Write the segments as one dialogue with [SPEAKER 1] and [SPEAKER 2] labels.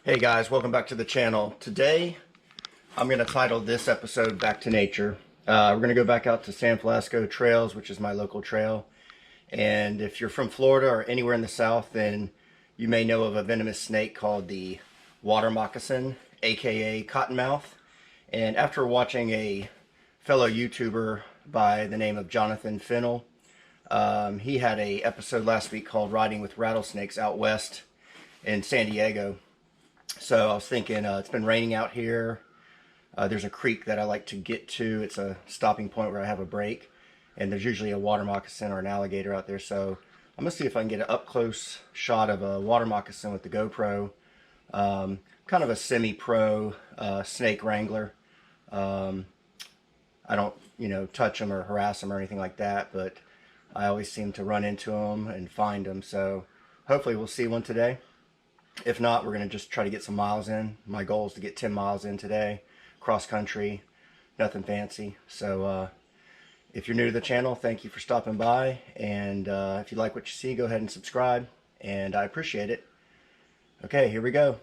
[SPEAKER 1] Hey guys, welcome back to the channel. Today, I'm going to title this episode Back to Nature. We're going to go back out to San Francisco Trails, which is my local trail. And if you're from Florida or anywhere in the South, then you may know of a venomous snake called the water moccasin, aka cottonmouth. And after watching a fellow YouTuber by the name of Jonathan Fennell, he had a episode last week called Riding with Rattlesnakes out west in San Diego. So I was thinking, it's been raining out here. There's a creek that I like to get to. It's a stopping point where I have a break. And there's usually a water moccasin or an alligator out there. So I'm going to see if I can get an up-close shot of a water moccasin with the GoPro. Kind of a semi-pro snake wrangler. I don't, touch them or harass them or anything like that. But I always seem to run into them and find them. So hopefully we'll see one today. If not, we're going to just try to get some miles in. My goal is to get 10 miles in today, cross country, nothing fancy. So if you're new to the channel, thank you for stopping by. And if you like what you see, go ahead and subscribe. And I appreciate it. Okay, here we go.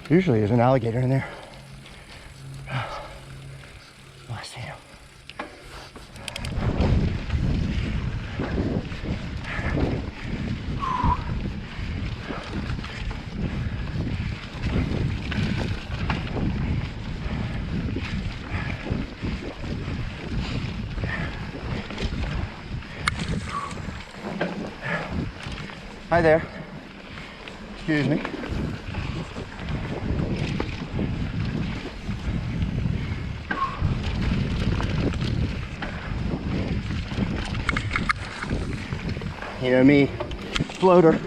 [SPEAKER 1] Usually there's an alligator in there. Oh, I see him. Hi there. Excuse me. You know me, floater.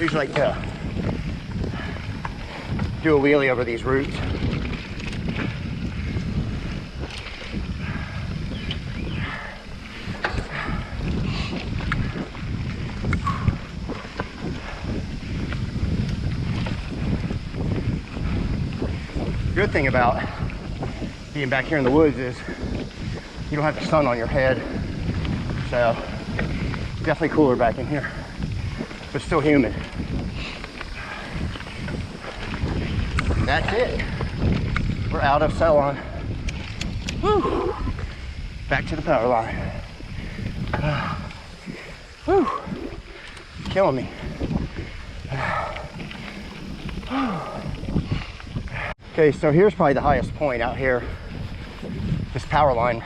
[SPEAKER 1] Usually like to do a wheelie over these roots. Good thing about being back here in the woods is you don't have the sun on your head, so definitely cooler back in here, but still humid. And that's it. We're out of Ceylon. Woo! Back to the power line. Woo! Killing me. Okay, so here's probably the highest point out here. This power line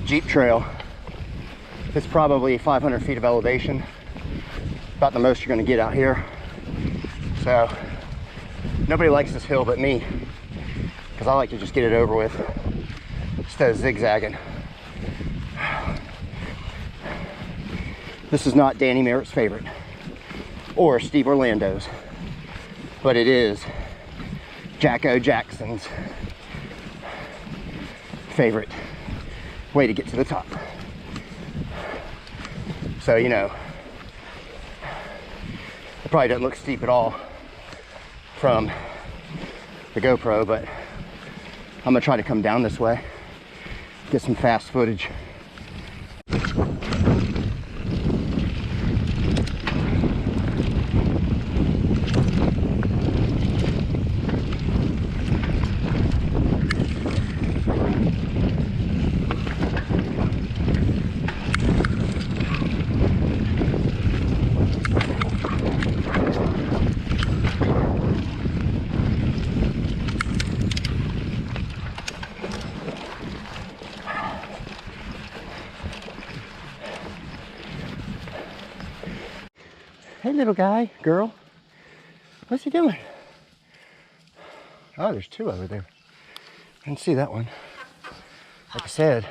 [SPEAKER 1] Jeep trail. It's probably 500 feet of elevation. About the most you're going to get out here. So nobody likes this hill but me, because I like to just get it over with instead of zigzagging. This is not Danny Merritt's favorite or Steve Orlando's, but it is Jacko Jackson's favorite way to get to the top. So, it probably doesn't look steep at all from the GoPro, but I'm gonna try to come down this way, get some fast footage. Hey, little guy, girl. What's he doing? Oh, there's two over there. I didn't see that one. Like I said,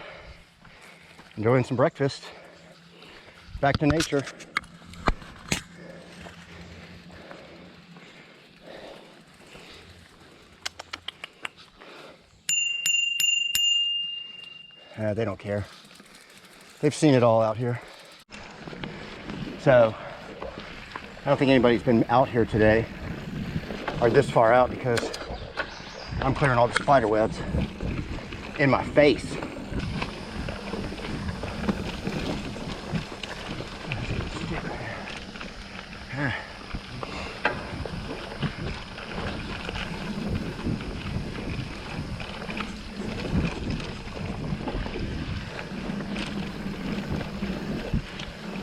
[SPEAKER 1] enjoying some breakfast. Back to nature. They don't care. They've seen it all out here. So, I don't think anybody's been out here today or this far out because I'm clearing all the spider webs in my face.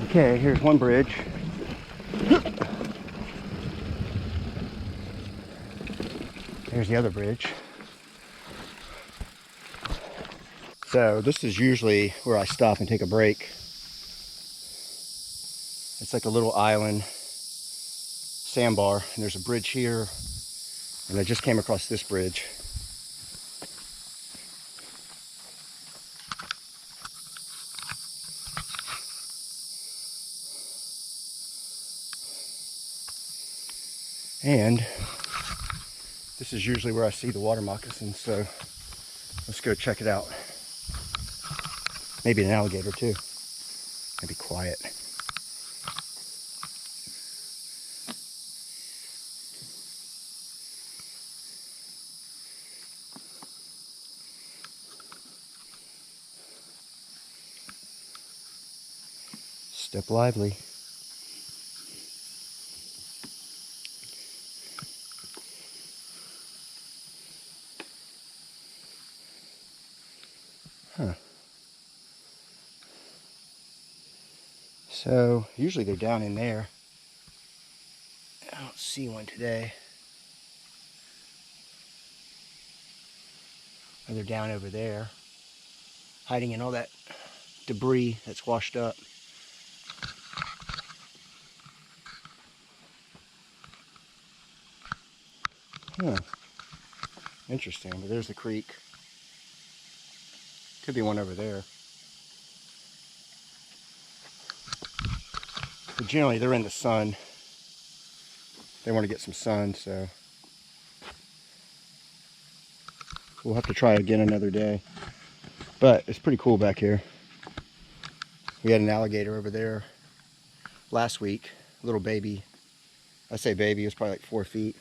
[SPEAKER 1] Okay, here's one bridge. There's the other bridge. So this is usually where I stop and take a break. It's like a little island sandbar, and there's a bridge here, and I just came across this bridge. And this is usually where I see the water moccasins, so let's go check it out. Maybe an alligator too. Maybe quiet. Step lively. Huh. So usually they're down in there. I don't see one today. Or they're down over there, hiding in all that debris that's washed up. Huh. Interesting, but there's the creek. Could be one over there. But generally they're in the sun. They want to get some sun, so we'll have to try again another day. But it's pretty cool back here. We had an alligator over there last week, little baby. I say baby, it was probably like 4 feet.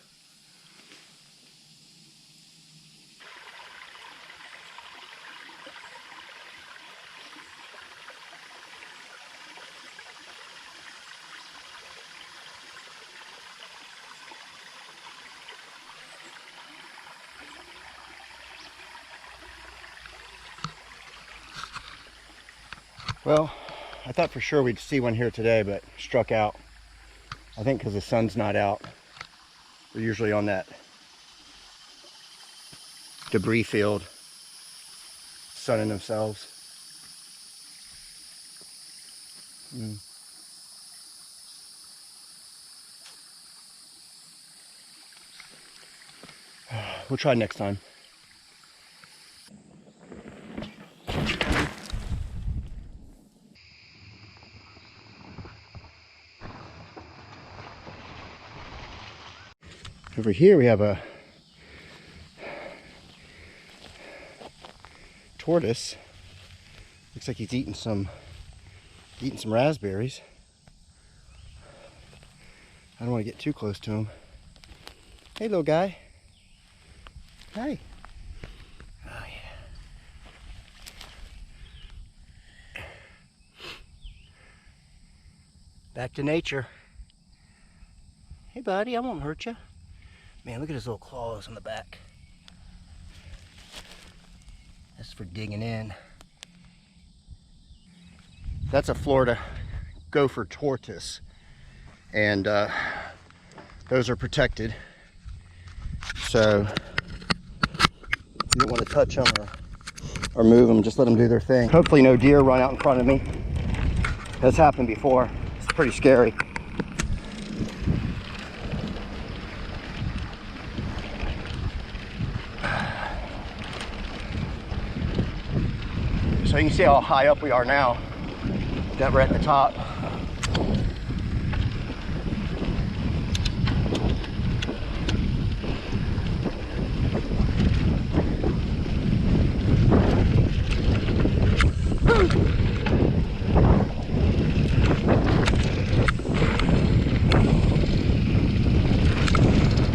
[SPEAKER 1] Well, I thought for sure we'd see one here today, but struck out. I think because the sun's not out. They're usually on that debris field, sunning themselves. We'll try next time. Over here we have a tortoise. Looks like he's eating some raspberries. I don't want to get too close to him. Hey, little guy. Hi. Oh yeah. Back to nature. Hey buddy, I won't hurt you. Man, look at his little claws on the back. That's for digging in. That's a Florida gopher tortoise. And those are protected. So you don't want to touch them or move them, just let them do their thing. Hopefully no deer run out in front of me. That's happened before. It's pretty scary. So you can see how high up we are now, that we're at the top.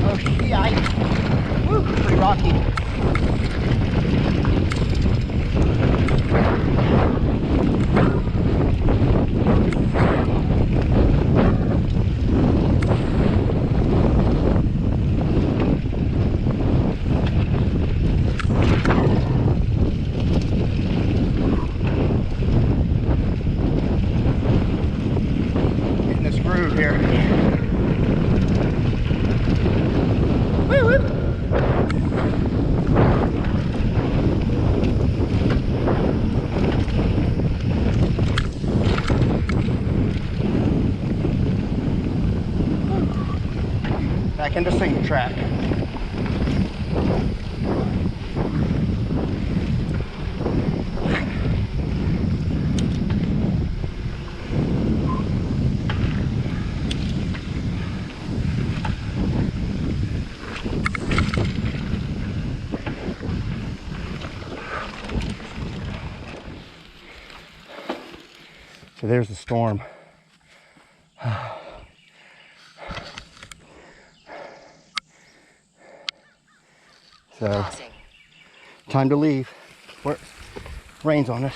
[SPEAKER 1] Oh, shit. Woo, pretty rocky. Getting this groove here. Woo woo. Back into single track. So there's the storm. So, time to leave. Rain's on us.